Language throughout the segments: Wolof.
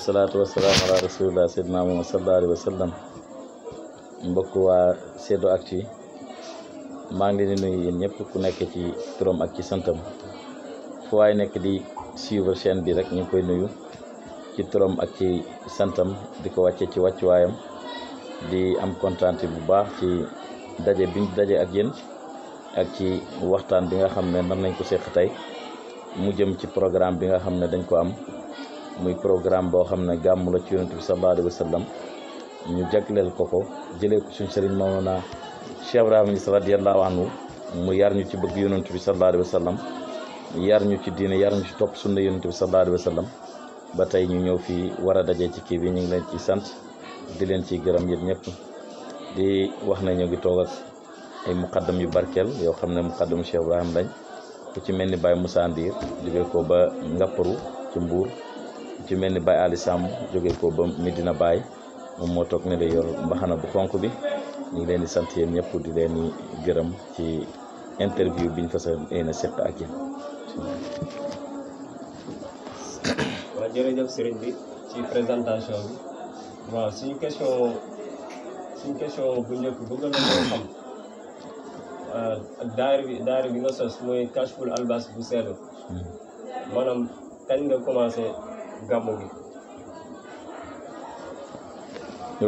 wasalaatu wasalaam ala rasulillah seydina Muhammad sallallahu alayhi wa sallam. Mbokk waa SeddOactu maa ngi leen di nuyu yéen ñëpp ku nekk ci turam ak ci santam fu waay nekk di suivre chaîne bi rek ñu ngi koy nuyu ci turam ak ci santam di ko wàcce ci wàccuwaayam di am kontaan bu baax ci daje biñ daje ak yéen ak ci waxtaan bi nga xam ne nan nañ ko seq tey mu jëm ci programme bi nga xam ne dañ ko am muy programme boo xam ne gàmmu la ci yonent bi sallallahu alayhi wa sallam ñu jagleel ko jëlee ko suñ sëriñ Mawlana Cheikh Ibrahima Niass radiyallahu anhu mu yar ñu ci bëgg yonent bi sallallahu alayhi wa sallam yar ñu ci diine yar ñu ci topp sunna yonent bi sallallahu alayhi wa sallam ba tey ñu ñëw fii war a dajee ci kii bi ñu ngi leen ci sant di leen ci gërëm yéen ñëpp di wax ne ñu ngi toog ak ay muqaddam yu barkeel yoo xam ne muqaddam Cheikh Ibrahima lañ ku ci mel ni Baye Moussa Ndir jóge ko ba Ngapparu ci Mbuur ku ci mel ni Baye Ali Samb jóge ko ba Medina Baye moom moo toog ne la yor mbaxana bu xonk bi ñu ngi leen di sant yéen ñëpp di leen di gërëm ci interview biñ fa sa yéen a seq ak yéen. waaw jërëjëf sëriñ bi ci présentation bi waaw suñu question bu njëkk bëgg nañoo xam daayira bi nga sos mooy Kashful Albas bu Seddo maanaam kañ nga commencé gàmmu gi.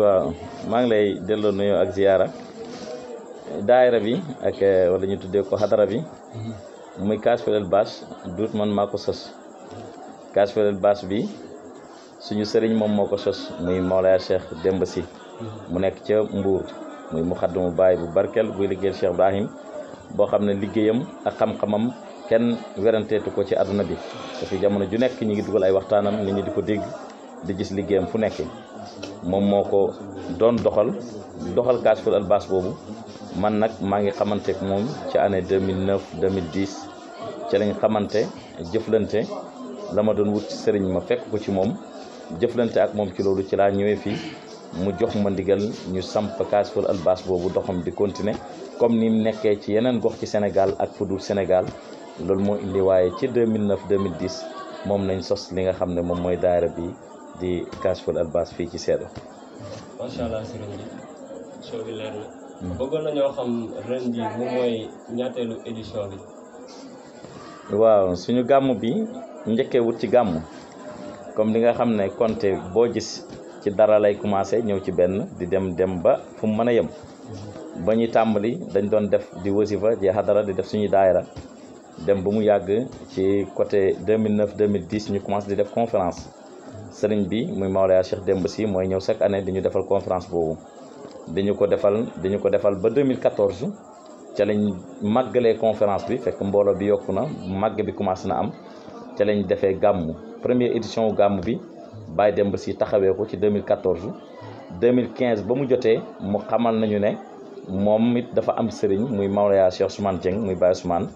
waaw maa ngi lay delloo nuyoo ak ziyaara daayira bi ak wala ñu tuddee ko xadara bi muy Kashful Albas duut man maa ko sos Kashful Albas bi suñu sëriñ moom moo ko sos muy Mawlaya Cheikh Demba Sy mu nekk ca Mbuur muy muxaddamu Baay bu barkeel buy liggéeyal Cheikh Ibrahim boo xam ne liggéeyam ak xam-xamam kenn weranteetu ko ci àdduna bi dafi jamono ju nekk ñi ngi dugal ay waxtaanam nit ñi di ko dégg di gis liggéeyam fu nekk moom moo ko doon doxal Kashful Albas boobu man nag maa ngi xamante ak moom ci année 2009 2010 ci lañ xamante jëflante la ma doon wut sëriñ ma fekk ko ci moom jëflante ak moom ci loolu ci laa ñëwee fii mu jox ma ndigal ñu samp Kashful Albas boobu doxam di continuer comme ni mu nekkee ci yeneen gox ci Sénégal ak fu dul Sénégal loolu moo indi waaye ci 2009 2010 moom nañ sos li nga xam ne moom mooy daayira bi di Kashful Albas fii ci Seddo. macha allah sëriñ bi show bi leer na. bëggoon nañoo xam ren ji moom mooy ñaateelu édition bi. waaw suñu gàmm bi njëkkee wut ci gàmm comme li nga xam ne compté boo gis ci dara lay commencé ñëw ci benn di dem ba fu mu mën a yem ba ñuy tàmbali dañ doon def di wasifa ji xadara di def suñu daayira dem ba mu yàgg ci côté 2009 2010 ñu commencé di def conférence sëriñ bi muy Mawlaya Cheikh Demba Sy mooy ñëw chaque année di ñu defal conférence boobu dañu ko defal ba 2014 ca lañ màggalee conférence bi fekk mbooloo bi yokku na màgg bi commencé na am ca lañ defee gàmmu première édition gàmmu bi Baye Demba Sy taxawee ko ci 2014 2015 ba mu jotee mu xamal nañu ne moom it dafa am sëriñ muy Mawlaya Cheikh Ousmane Dieng muy Baye Ousmane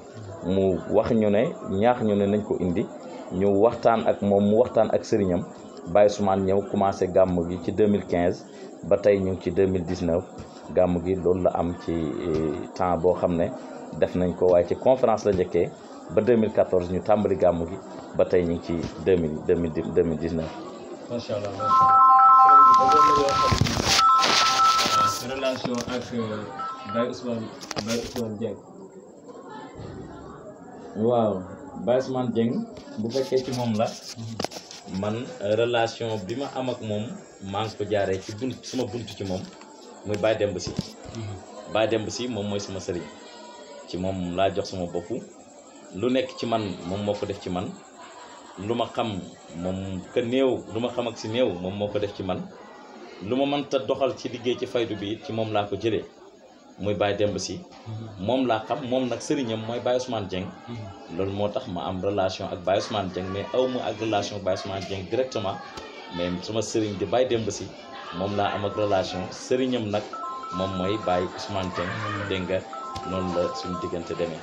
mu wax ñu ne ñaax ñu ne nañ ko indi ñu waxtaan ak moom mu waxtaan ak sëriñam Baye Ousmane ñëw commencé gàmmu gi ci 2015 ba tey ñu ngi ci 2019 gàmmu gi loolu la am ci temps boo xam ne def nañ ko waaye ci conférence la njëkkee ba 2014 ñu tàmbali gàmmu gi ba tey ñu ngi ci 2019. macha allah sa relation ak Baye Ousmane Dieng. waaw Baye Ousmane Dieng bu fekkee ci moom la man relation bi ma am ak moom maa ngi ko jaaree ci suma bunt ci moom muy Baye Demba Sy. Baye Demba Sy moom mooy sama sëriñ ci moom laa jox sama bopp lu nekk ci man moom moo ko def ci man lu ma xam moom ka néew lu ma xam ak si néew moom moo ko def ci man lu ma mënta doxal ci liggéey ci faydu bi ci moom laa ko jëlee muy Baye Demba Sy moom laa xam moom nag sëriñam mooy Baye Ousmane Dieng loolu moo tax ma am relation ak Baye Ousmane Dieng mais aw ma ak relation ak Baye Ousmane Dieng directement mais suma sëriñ di Baye Demba Sy moom laa am ak relation sëriñam nag moom mooy Baye Ousmane Dieng dégg nga noonu la suñu diggante demee.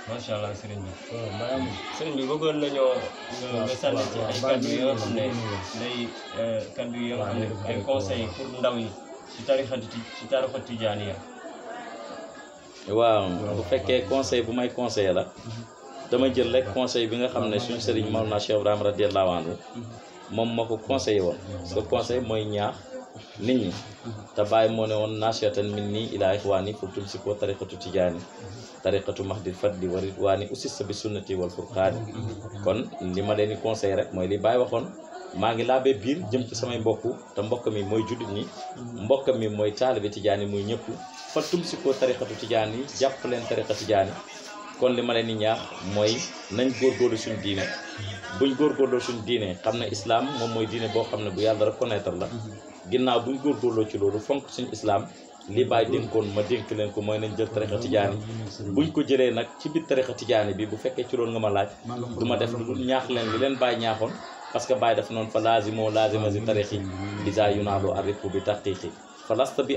macha allah sëriñ bi maanaam sëriñ bi bëggoon nañoo nga sànni ci ay kaddu yoo xam ne ay conseils pour ndaw yi ci tarixa tijaaniya. waaw bu fekkee conseil bu may conseiller la dama jël rek conseil bi nga xam ne suñu sëriñ Mawlana Cheikh Ibrahima radiyallahu anhu moom moo ko conseillé woon parce que conseil mooy ñaax nit ñi te Baye moo ne woon nasiatan min nii ilaa ixwaani fu tumsi ko tariqatu tijaani tariqatu mahdil fadli wa ridwaani ussisa bi sunnati wal furqaani kon li ma leen di conseillé rek mooy li Baye waxoon maa ngi laabee biir jëm ci samay mbokk te mbokk mi mooy jullit ñi mbokk mi mooy taalibe tijaani muy ñëpp fa tumsi ko tariqatu tijaani jàpp leen tariqa tijaani kon li ma leen di ñaax mooy nañ góorgóorlu suñu diine buñ góorgóorloo suñu diine xam ne islam moom mooy diine boo xam ne bu yàlla reconnaître la ginnaaw buñ góorgóorloo ci loolu fonk suñu islam li Baye dénkoon ma dénk leen ko mooy nañ jël tariqa tijaani buñ ko jëlee nag ci biir tariqa tijaani bi bu fekkee ci loolu nga ma laaj du ma def lu dul ñaax leen li leen Baye ñaaxoon parce que Baye daf noonu fa laazimo laazima si tariqi lisa yunaalu arrifu bi taqiqi fa lasta bi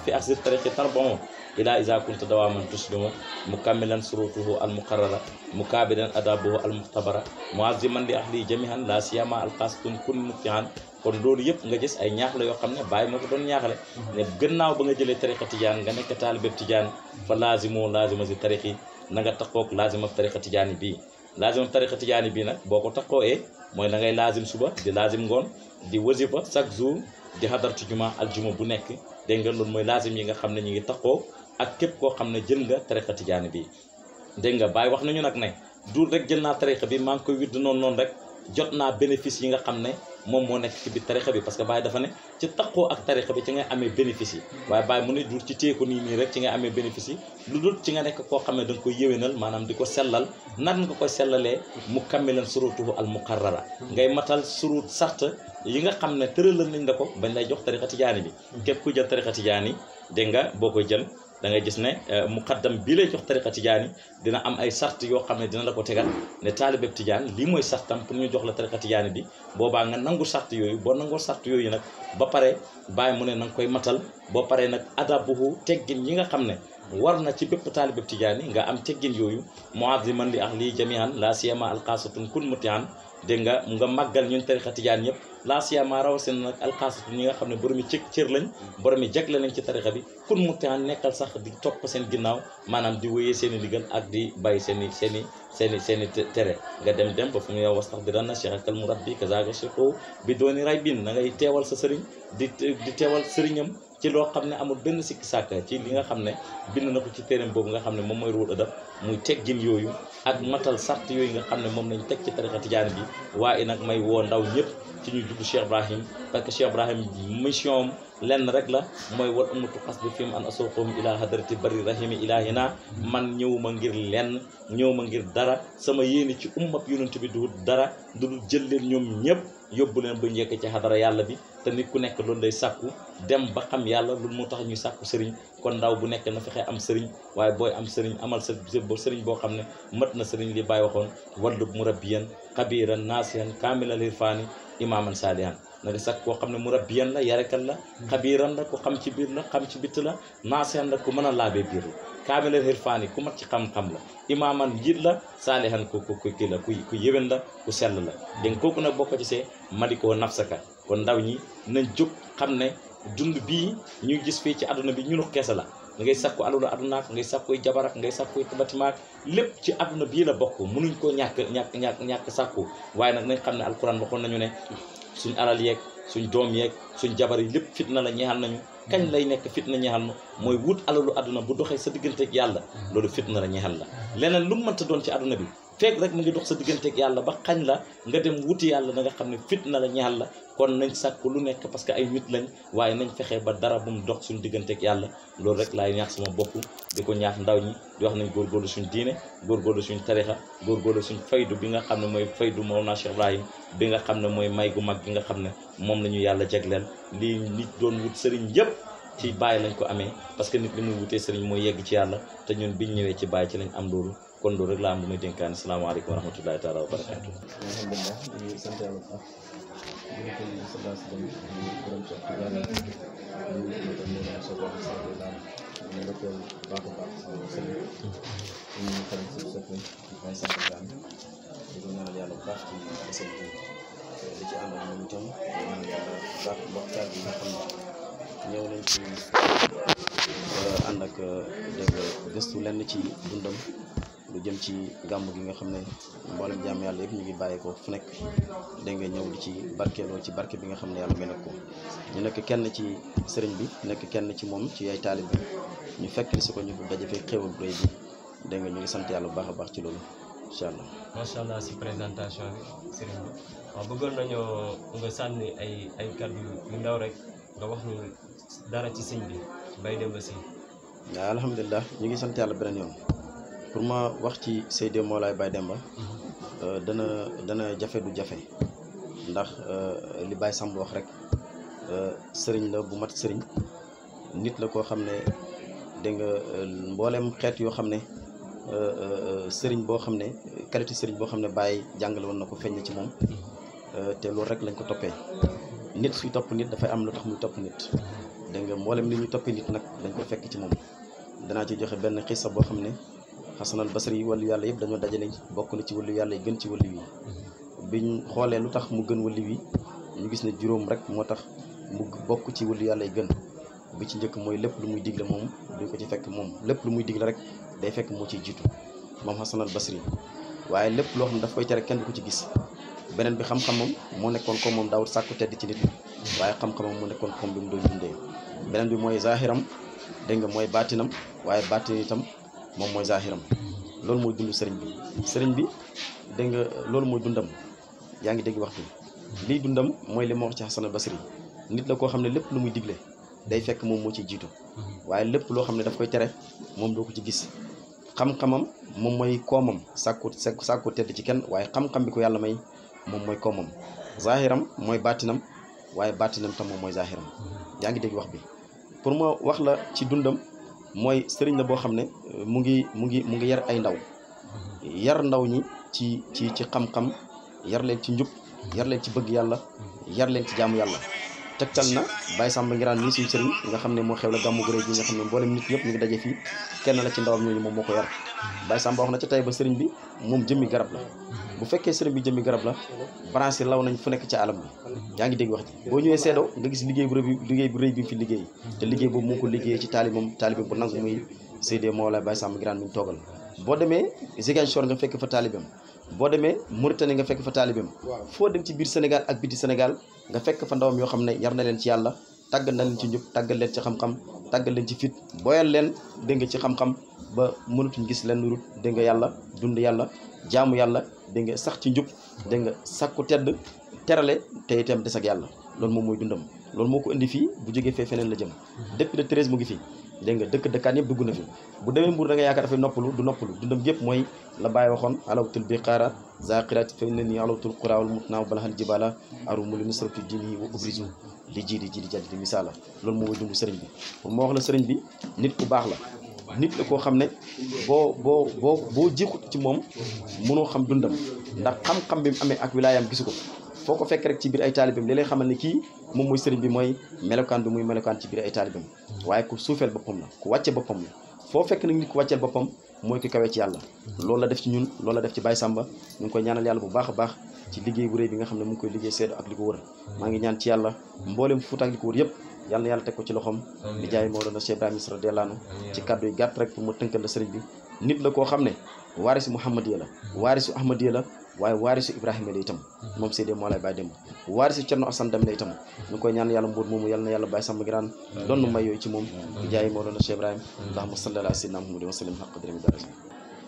fi axsi tariqi tarbon ila isa kunta dawaman tuslimu mukammilan surutuhu al muqarrara mukabilan adabuhu al muxtabara muaziman li ahli jamihan la siyama al qasitun kun mutihan kon loolu yëpp nga gis ay ñaax la yoo xam ne Baye moo ko doon ñaaxale ne gannaaw ba nga jëlee tariqa tijaan nga nekk taalibeb tijaan fa laazimo laazima si tariqi na nga taqoog laazima tariqa tijaani bii laazima tariqa tijaani bii nag boo ko taqooee mooy da ngay laazim suba di laazim ngoon di wasifa chaque jour di xadartu juma aljuma bu nekk dégg nga loolu mooy laazim yi nga xam ne ñu ngi taqoo ak képp koo xam ne jël nga tariqa tijaani bi dégg nga Baye wax nañu nag ne du rek jël naa tariqa bi maa ngi koy widd noonu rek jot naa bénéfice yi nga xam ne moom moo nekk ci biir tariqa bi parce que Baye dafa ne ci taqoo ak tariqa bi ci ngay amee bénéfice yi waaye Baye mu ne du ci téye ko nii rek ci ngay amee bénéfice yi lu dul ci nga nekk koo xam ne da nga koy yéwénal maanaam di ko sellal nan nga koy sellalee mu kammilan surutuhu al muqarrara ngay matal surut sart yi nga xam ne tëralal nañ la ko bañ lay jox tariqa tijaani bi képp ku jël tariqa tijaani dégg nga boo koy jël da ngay gis ne muqaddam bii lay jox tariqa tijaani dina am ay sart yoo xam ne dina la ko tegal ne taalibeb tijaan lii mooy sartam pour ñu jox la tariqa tijaani bi boobaa nga nangu sart yooyu boo nangoo sart yooyu nag ba pare Baye mu ne na nga koy matal boo paree nag adabuhu teggin yi nga xam ne war na ci bépp taalibeb tijaani nga am teggin yooyu muaziman li ahli jamihan la siyama alqasatun kun mutihan dégg nga màggal ñun tariqa tijaan yëpp la siyama rawatina nag alxaasatu ñi nga xam ne boromi cër lañ boromi jagle lañ ci tariqa bi kun mutihan nekkal sax di topp seen ginnaaw maanaam di wéyee seen i digal ak di bàyyi seen i tere nga dem ba fu mu yow wastax diran na cheikh akal mu rabbi kazaga cheikho bi dooni ray bin na ngay teewal sa sëriñ di teewal sëriñam ci loo xam ne amul benn sikki sàkka ci li nga xam ne bind na ko ci téereem boobu nga xam ne moom mooy ruul adab muy teggin yooyu ak matal sart yooyu nga xam ne moom lañ teg ci tariqa tijaani bi waaye nag may woo ndaw ñëpp ci ñu jublu Cheikh Ibrahim parce que Cheikh Ibrahim mission am lenn rek la mooy war amatu xas bi fi mu an asooqoom ila hadrati bari rahimi ilahina man ñëwuma ngir lenn ñëwuma ngir dara sama yéene ci ummat yonent bi du dara du dul jël leen ñoom ñëpp yóbbu leen ba njëkk ci xadara yàlla bi te nit ku nekk loolu lay sàkku dem ba xam yàlla loolu moo tax ñuy sàkku sëriñ kon ndaw bu nekk na fexe am sëriñ waaye booy am sëriñ amal sa sëriñ boo xam ne mat na sëriñ li Baye waxoon wallub murabbiyan xabiran naasihan kaamilal irfaani imaaman saalihan na nga sax koo xam ne murabbiyan la yarekat la xabiran la ku xam ci biir la xam ci bitt la naasihan la ku mën a laabee biir la kaamilal irfaani ku mat ci xam-xam la imaaman njiit la saalihan ku kii la ku yéwén la ku sell la dégg kooku nag boo ko gisee madikoo nafsaka kon ndaw ñi nañ jóg xam ne dund bii ñuy gis fii ci àdduna bi ñunu keesa la ngay sakku alalu adunaak ngay sakkuy jabarak ngay sakkuy batimaak lépp ci àdduna bii la bokk mënuñ koo ñàkk sakku waaye nag nañ xam ne alquran waxoon nañu ne suñ alal yeeg suñ doom yeeg suñ jabar yi lépp fitna la ñeexal nañu kañ lay nekk fitna ñeexal na mooy wut alalu àdduna bu doxee sa digganteeg yàlla loolu fitna la ñeexal la leneen lu mu mënta doon ci àdduna bi fekk rek mu ngi dox sa digganteeg yàlla ba xañ la nga dem wuti yàlla na nga xam ne fitna la ñeexal la kon nañ sàkku lu nekk parce que ay nit lañ waaye nañ fexe ba dara bu mu dox suñu digganteeg yàlla loolu rek laay ñaax sama bopp di ko ñaax ndaw ñi di wax nañ góorgóorlu suñ diine góorgóorlu suñ tarixa góorgóorlu suñ faydu bi nga xam ne mooy faydu Mawlana Cheikh Ibrahim bi nga xam ne mooy may gu mag gi nga xam ne moom la ñu yàlla jagleel lii nit doon wut sëriñ yëpp ci Baye lañ ko amee parce que nit li muy wutee sëriñ mooy yegg ci yàlla te ñun biñ ñëwee ci Baye ci lañ am loolu kon loolu rek laa am lu may dénkaani salaamaaleykum wa rahmatullahi taala wa barakaatu. alhamdulilah ñu sant yàlla bu baax ñu ko ñu sa baax dem ñu borom ci waxtu yàlla ñu ko ñu sa baax sa daal ñu la ko baax baax sa ñu ko ci sa ko ay sa daal ñu ko ñaanal yàlla bu baax ci seen li ci ànd ak ñoom itam ñaan yàlla baax waxtaan bi nga xam ne ñëw nañ ci ànd ak dégg gëstu lenn ci dundam lu jëm ci gàmm gi nga xam ne mboolem jaam yàlla yëpp ñu ngi bàyyeekoo fu nekk dégg nga ñëw di ci barkeeloo ci barke bi nga xam ne yàlla may na ko ñu nekk kenn ci sëriñ bi nekk kenn ci moom ci ay taalib bi ñu fekk li si ko ñu daje fee xéewal bu rëy bi dégg nga ñu ngi sant yàlla bu baax a baax ci loolu incha allah. macha allah si présentation bi sëriñ bi waaw bëggoon nañoo nga sànni ay kàddu yu ndaw rek nga wax ñu dara ci sëñ bi Baye Demba Sy. waaw alhamdulilah ñu ngi sant yàlla beneen yoon pour ma wax ci Seydi Mawlaay Baye Demba dana jafe du jafe ndax li Baye Samb wax rek sëriñ la bu mat sëriñ nit la koo xam ne dégg nga mboolem xeet yoo xam ne sëriñ boo xam ne qualité sëriñ boo xam ne Baye jàngale woon na ko feeñ ci moom te loolu rek lañ ko toppee nit suy topp nit dafay am lu tax muy topp nit dégg nga mboolem li ñu toppee nit nag dañ ko fekk ci moom danaa ci joxe benn xissa boo xam ne Hasan al Basri yi wàllu yàlla yëpp dañoo dajale bokk na ci wàllu yàlla yi gën ci wàllu yi biñ xoolee lu tax mu gën wàllu yi ñu gis ne juróom rek moo tax mu bokk ci wàllu yàlla yi gën bi ci njëkk mooy lépp lu muy digle moom duñ ko ci fekk moom lépp lu muy digle rek day fekk moo ciy jiitu moom Hasan al Basri waaye lépp loo xam ne daf koy tere kenn du ko ci gis beneen bi xam-xamam moo nekkoon comme moom daawul sàkku tedd ci nit ñi waaye xam-xamam moo nekkoon comme bi mu doon dundee beneen bi mooy zahiram dégg nga mooy baatinam waaye baatin itam moom mooy zahiram loolu mooy dund sëriñ bi dégg nga loolu mooy dundam yaa ngi dégg wax bi lii dundam mooy li ma wax ci Hasan al Basri nit la koo xam ne lépp lu muy digle day fekk moom moo ciy jiitu waaye lépp loo xam ne daf koy tere moom doo ko ci gis xam-xamam moom mooy koomam sàkku tedd ci kenn waaye xam-xam bi ko yàlla may moom mooy koomam zahiram mooy baatinam waaye baatinam tam moom mooy zahiram yaa ngi dégg wax bi pour ma wax la ci dundam mooy sëriñ la boo xam ne mu ngi yar ay ndaw yar ndaw ñi ci xam-xam yar leen ci njub yar leen ci bëgg yàlla yar leen ci jaamu yàlla tegtal na Baye Samba Ngiraan nii suñu sëriñ nga xam ne moo xew la gàmmu gu rëy gi nga xam ne mboolem nit ñëpp ñu ngi daje fii kenn la ci ndawam ñooñu moom moo ko yar Baye Samba wax na ci tey ba sëriñ bi moom jëmmi garab la bu fekkee sëriñ bi jëmmi garab la branché law nañ fu nekk ci alam bi yaa ngi dégg wax ji boo ñëwee seedoo nga gis liggéey bu rëy bi mu fi liggéey te liggéey boobu moo ko liggéeyee ci taalibe bu nangu muy Seydi Mawlaay Baye Samba Ngiraan mi ñu toogal boo demee Ziguinchor nga fekk fa taalibam boo demee Mauritanie nga fekk fa taalibam foo dem ci biir Sénégal ak biti Sénégal nga fekk fa ndawam yoo xam ne yar na leen ci yàlla tàggal na leen ci njub tàggal leen ci xam-xam tàggal leen ci fit boyal leen dégg nga ci xam-xam ba mënatuñ gis leen nurut dégg nga yàlla dund yàlla jaamu yàlla dégg nga sax ci njub dégg nga sakku tedd terale te itam des ak yàlla loolu moom mooy dundam loolu moo ko indi fii bu jógee fee feneen la jëm depuis le 13 mu ngi fii dégg nga dëkkaan yëpp dugg na fi bu demee Mbuur da nga yaakaar dafay noppalu du noppalu dundam yëpp mooy la Baye waxoon alawtul biqaara zaqirat fa inna ni alawtul qura wal mutnaaw balahal jibala arumu li nusratu dini wa ubrizu li jiidi jadi misaala loolu moom mooy dund sëriñ bi pour moo wax la sëriñ bi nit ku baax la nit la koo xam ne boo jiixut ci moom mënoo xam dundam ndax xam-xam bi mu amee ak wilaayam gisu ko foo ko fekk rek ci biir ay taalibam li lay xamal ne kii moom mooy sëriñ bi mooy melokaan bi muy melokaan ci biir ay taalibam waaye ku suufeel boppam la ku wàcce boppam la foo fekk nag nit ku wàcceel boppam mooy ki kawee ci yàlla loolu la def ci ñun loolu la def ci Baye Samba ñu ngi koy ñaanal yàlla bu baax a baax ci liggéey bu rëy bi nga xam ne mu ngi koy liggéey seedo ak li ko wër maa ngi ñaan ci yàlla mboolem Fuuta ak li ko wër yëpp yàlla na yàlla teg ko ci loxoom di jaay Mawlana Cheikh Ibrahima Niass radiyallahu anhu ci kàddu yi gàtt rek pour ma tënkal la sëriñ bi nit la koo xam ne waarisu Muhammadiya la waarisu Ahmadiya la waaye waarisu Ibrahima la itam moom Seydi Mawlaay Baye Demba waarisu Cerno Asan Dem la itam ñu koy ñaan yàlla mbuur moomu yàlla na yàlla Baye Samba Ngiraan doon may yooyu ci moom di jaay Mawlana Cheikh Ibrahima allahumma salli ala sayyidina Muhammadin wa sallim haqqa qadrihi darajat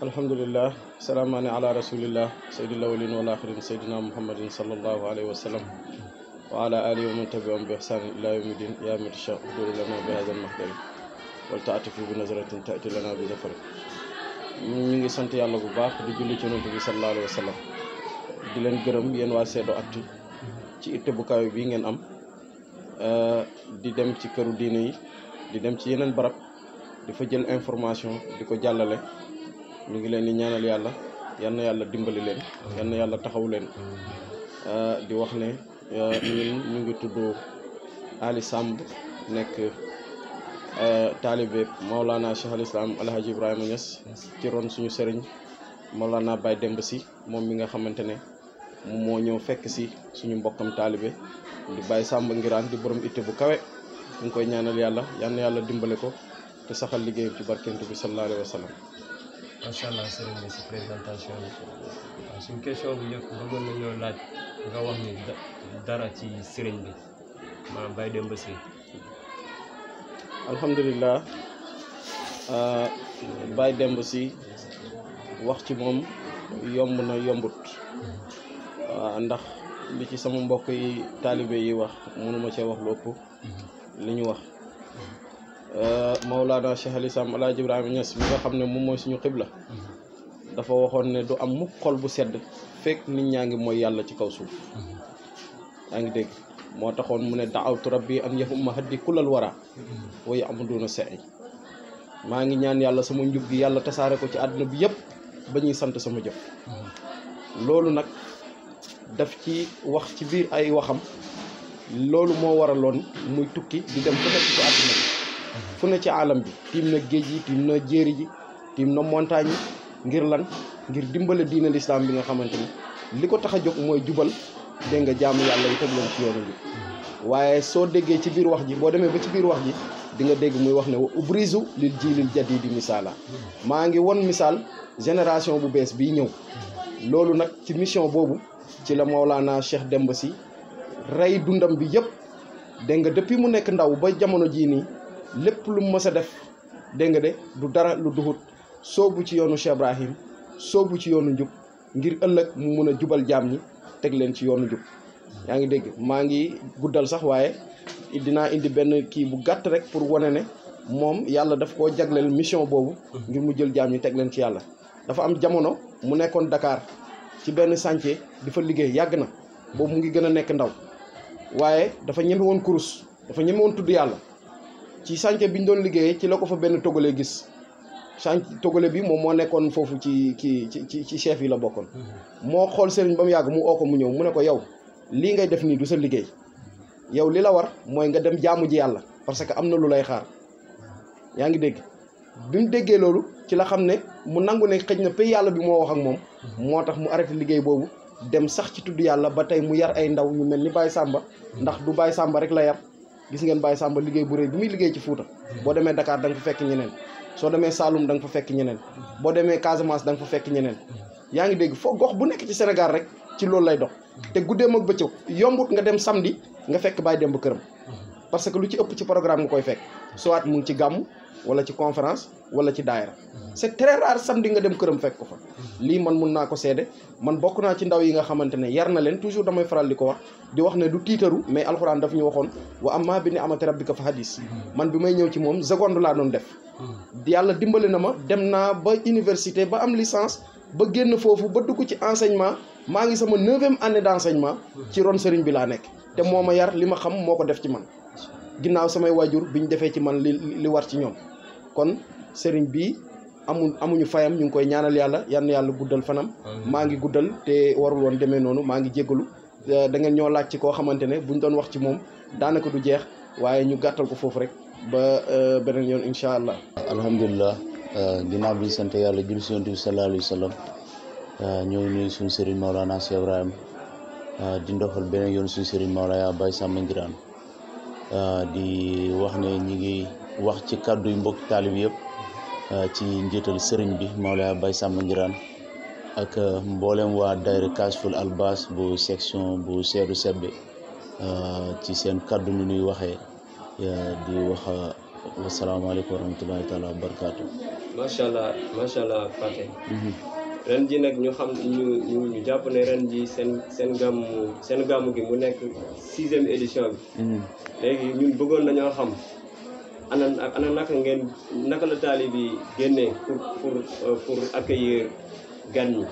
alhamdulillah salaamaani ala rasulillah sayyidil awwalin wal akhirin sayyidina Muhammadin sallallahu alayhi wa sallam wa ala alihi wa man tabi'ahum bi ihsanin ila yawmi din ya matasha uduri lana bi hadha al mahdari wal ta'atifu bi nazratin ta'ti lana bi zafar ñu ngi sant yàlla bu baax di julli ci Yonent bi sallallahu alayhi wa sallam di leen gërëm yéen waa Seedo Actu ci itte bu kaw bi ngeen am di dem ci këru diine yi di dem ci yeneen barab di fa jël information di ko jàllale ñu ngi leen di ñaanal yàlla yal na yàlla dimbali leen yal na yàlla taxaw leen di wax ne ñun ñu ngi tudd Ali Samb nekk taalibe Maulana Cheikh al Islam Alhaji Ibrahima Niass ci ron suñu sëriñ Maulana Baye Demba Sy moom mi nga xamante ne moom moo ñëw fekk si suñu mbokkam taalibe di Baye Samba Ngiraan di borom itte bu kawe ñu ngi koy ñaanal yàlla yal na yàlla dimbale ko te saxal liggéeyam ci barkentu bi sallallahu alayhi wa sallam macha allah sëriñ bi si présentation bi waaw suñu question bu njëkk bëggoon nañoo laaj nga wax ni dara ci sëriñ bi maanaam Baye Demba Sy. alhamdulilah Baye Demba Sy wax ci moom yomb na yombut ndax li ci sama mbokk yi taalibe yi wax mënuma cee wax lu ëpp li ñu wax Mawlana Cheikh al Islam Alaaji Ibrahima Niass mi nga xam ne moom mooy suñu xibla dafa waxoon ne du am mukk xol bu sedd fekk nit ñaa ngi mooy yàlla ci kaw suuf yaa ngi dégg moo taxoon mu ne daawtu rabbi an yahumma haddi kullal wara wa ya'buduna sa'i maa ngi ñaan yàlla sama njub gi yàlla tasaare ko ci àdduna bi yëpp ba ñuy sant sama jëf loolu nag daf ci wax ci biir ay waxam loolu moo waraloon muy tukki di dem fu nekk ci àdduna bi fu ne ci alam bi tiim na géej yi tiim na jéeri ji tiim na montagne yi ngir lan ngir dimbale diina lislaam bi nga xamante ni li ko tax a jóg mooy jubal dégg nga jaamu yàlla yi teg leen ci yoonu bi waaye soo déggee ci biir wax ji boo demee ba ci biir wax ji di nga dégg muy wax ne wa ubrizu lil jiilil jadidi misaala maa ngi won misaal génération bu bees bii ñëw loolu nag ci mission boobu ci la Mawlana Cheikh Demba Sy rey dundam bi yëpp dégg nga depuis mu nekk ndaw ba jamono jii nii lépp lu mu mës a def dégg nga de du dara lu duhut soobu ci yoonu Cheikh Ibrahim soobu ci yoonu njub ngir ëllëg mu mun a jubal jaam ñi teg leen ci yoonu njub yaa ngi dégg maa ngi guddal sax waaye dinaa indi benn kii bu gàtt rek pour wane ne moom yàlla daf koo jagleel mission boobu ngir mu jël jaam ñi teg leen ci yàlla dafa am jamono mu nekkoon Dakar ci benn chantier di fa liggéey yàgg na boobu mu ngi gën a nekk ndaw waaye dafa ñeme woon kurus dafa ñeme woon tudd yàlla ci chantier bi ñu doon liggéeyee ci la ko fa benn togolais gis chantier togolais bi moom moo nekkoon foofu ci chef yi la bokkoon moo xool sëriñ ba mu yàgg mu oo ko mu ñëw mu ne ko yow lii ngay def nii du sa liggéey yow li la war mooy nga dem jaamu ji yàlla parce que am na lu lay xaar yaa ngi dégg bi mu déggee loolu ci la xam ne mu nangu ne xëj na pay yàlla bi moo wax ak moom moo tax mu arrêté liggéey boobu dem sax ci tudd yàlla ba tey mu yar ay ndaw ñu mel ni Baye Samba ndax du Baye Samba rek la yar gis ngeen Baye Samba liggéey bu rëy bi muy liggéey ci Fuuta boo demee Dakar da nga fa fekk ñeneen soo demee Saloum da nga fa fekk ñeneen boo demee Casamance da nga fa fekk ñeneen yaa ngi dégg foo gox bu nekk ci Sénégal rek ci loolu lay dox te guddeem ak bëccëg yombut nga dem samedi nga fekk Baye Demba këram parce que lu ci ëpp ci programme nga koy fekk soit mu ngi ci gàmm wala ci conférence wala ci daayira c'est très rare samedi nga dem këram fekk ko fa lii man mun naa ko seede man bokk naa ci ndaw yi nga xamante ne yar na leen toujours damay faral di ko wax ne du tiitaru mais alxuraan daf ñu waxoon wa amma bi ni'mati rabbika fa hadis man bi may ñëw ci moom seconde laa doon def yàlla dimbali na ma dem naa ba université ba am licence ba génn foofu ba dugg ci enseignement maa ngi sama 9e année d'enseignement ci ron sëriñ bi laa nekk te moo ma yar li ma xam moo ko def ci man ginnaaw samay waajur bi ñu defee ci man li war ci ñoom kon sëriñ bi amuñu fayam ñu ngi koy ñaanal yàlla yàlla guddal fanam maa ngi guddal te warul woon demee noonu maa ngi jéggalu da ngeen ñoo laaj ci koo xamante ne buñ doon wax ci moom daanaka du jeex waaye ñu gàttal ko foofu rek ba beneen yoon incha allah. alhamdulilah ginnaaw bi ñu sant yàlla jul si yonent bi sallallahu alayhi wa sallam ñoo ngi nuyu suñu sëriñ Mawlana Cheikh Ibrahim di ndoxal beneen yoon suñu sëriñ Mawlana Baye Samba Ngiraan di wax ne ñi ngi wax ci kàddu yu mbokk taalib yëpp ci njiital sëriñ bi Mawlana Baye Samba Ngiraan ak mboolem waa daayira Kashful Albas bu section bu Seedu Sebbe ci seen kàddu ni ñuy waxee di wax wasalaamaaleykum wa rahmatullahi taala wa barakaatu. macha allah Faté. ren ji nag ñu xam ñu jàpp ne ren ji seen gàmmu gi mu nekk 6e édition bi. léegi ñun bëggoon nañoo xam ana naka la taalib yi génnee pour accueillir gan ñi.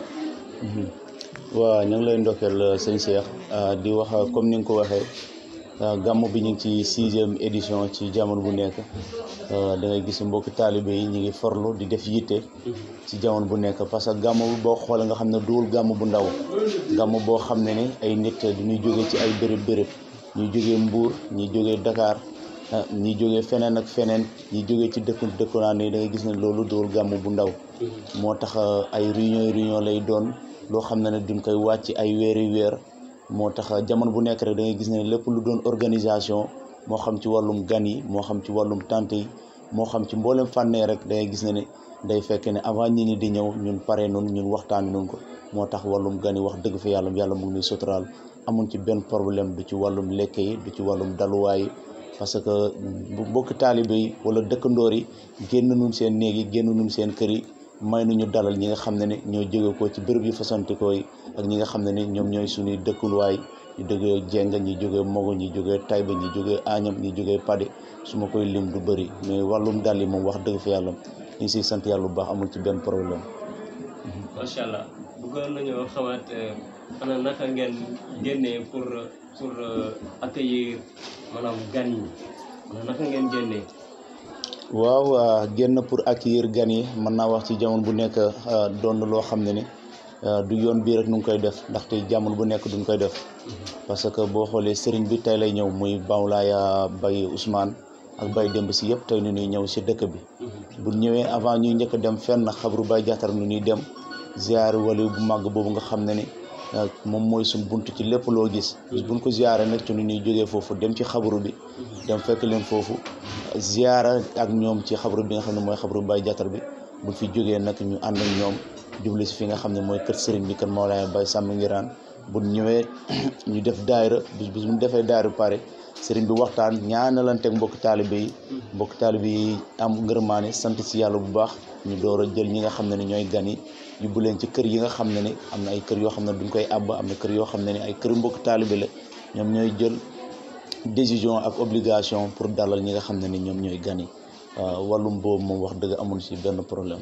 waaw ñu ngi lay ndokkeel sëñ Cheikh di wax comme ni nga ko waxee gàmmu bi ñu ngi ci 6e édition ci jamono bu nekk da ngay gis mbokki taalibe yi ñu ngi forlu di def yitte ci jamono bu nekk parce que gàmmu bi boo xoolee nga xam ne duwul gàmmu bu ndaw gàmmu boo xam ne ni ay nit dañuy jógee ci ay béréb ñuy jógee Mbuur ñuy jógee Dakar ñi jógee feneen ak feneen ñi jógee ci dëkkunaan yi da ngay gis ne loolu duwul gàmmu bu ndaw moo tax ay réunion lay doon loo xam ne duñ koy wàcc ay weer moo tax jamono bu nekk rek da ngay gis ne lépp lu doon organisation moo xam ci wàllum gan yi moo xam ci wàllum tante yi moo xam ci mboolem fànnee rek day gis ne day fekk ne avant ñi ni di ñëw ñun pare noonu ñun waxtaani noonu ko moo tax wàllum gan yi wax dëgg fa yàlla mu ngi nuy suturaal amuñ ci benn problème du ci wàllum lekk yi du ci wàllum daluwaay yi parce que bu bokk taalibe yi wala dëkkandoor yi génn nun seen néeg yi génn nun seen kër yi may nañu dalal ñi nga xam ne ñoo jóge ko ci béréb yu fasantikoo yi ak ñi nga xam ne ñoom ñooy suñuy dëkkulwaay ñu jógee Jenga ñi jógee Mogo ñi jógee Tayba ñi jógee Agnam ñi jógee Pade su ma koy lim du bëri mais wàllum dal yi moom wax dëgg fa yàlla ñu ngi siy sant yàlla bu baax amul ci benn problème. macha allah bëggoon nañoo xamaat ana naka ngeen génnee pour accueillir maanaam gan yi ana naka ngeen génnee. waaw génn pour accueillir gan yi mën naa wax ci jamono bu nekk doon loo xam ne du yoon bii rek nu ngi koy def ndaxte jamono bu nekk duñ koy def parce que boo xoolee sëriñ bi tey lay ñëw muy Bawlaaya Baye Ousmane ak Baye Demb si yëpp tey nu ñuy ñëw si dëkk bi bu ñëwee avant ñuy njëkk dem fenn xabru Baye Diatar nu ñuy dem ziar wali bu màgg boobu nga xam ne moom mooy suñ buntu ci lépp loo gis buñ ko ziaré nag ci nu ñuy jógee foofu dem ci xabru bi dem fekk leen foofu ziara ak ñoom ci xabru bi nga xam ne mooy xabru Baye Diatar bi buñ fi jógee nag ñu ànd ak ñoom jubli si fi nga xam ne mooy kër sëriñ bi kër Mawlaaya Baye Sàmm Ngiraan bu ñëwee ñu def daayira bis bu ñu defee daayira pare sëriñ bi waxtaan ñaanalanteeg mbokk taalibe yi am ngërmaane sant si yàlla bu baax ñu door a jël ñi nga xam ne ñooy gan yi yóbbu leen ci kër yi nga xam ne am na ay kër yoo xam ne duñ koy àbb am na kër yoo xam ne ay kër mbokk taalibe la ñoom ñooy jël décision ak obligation pour dalal ñi nga xam ne ñoom ñooy gan yi wàllum boobu moom wax dëgg amul si benn problème.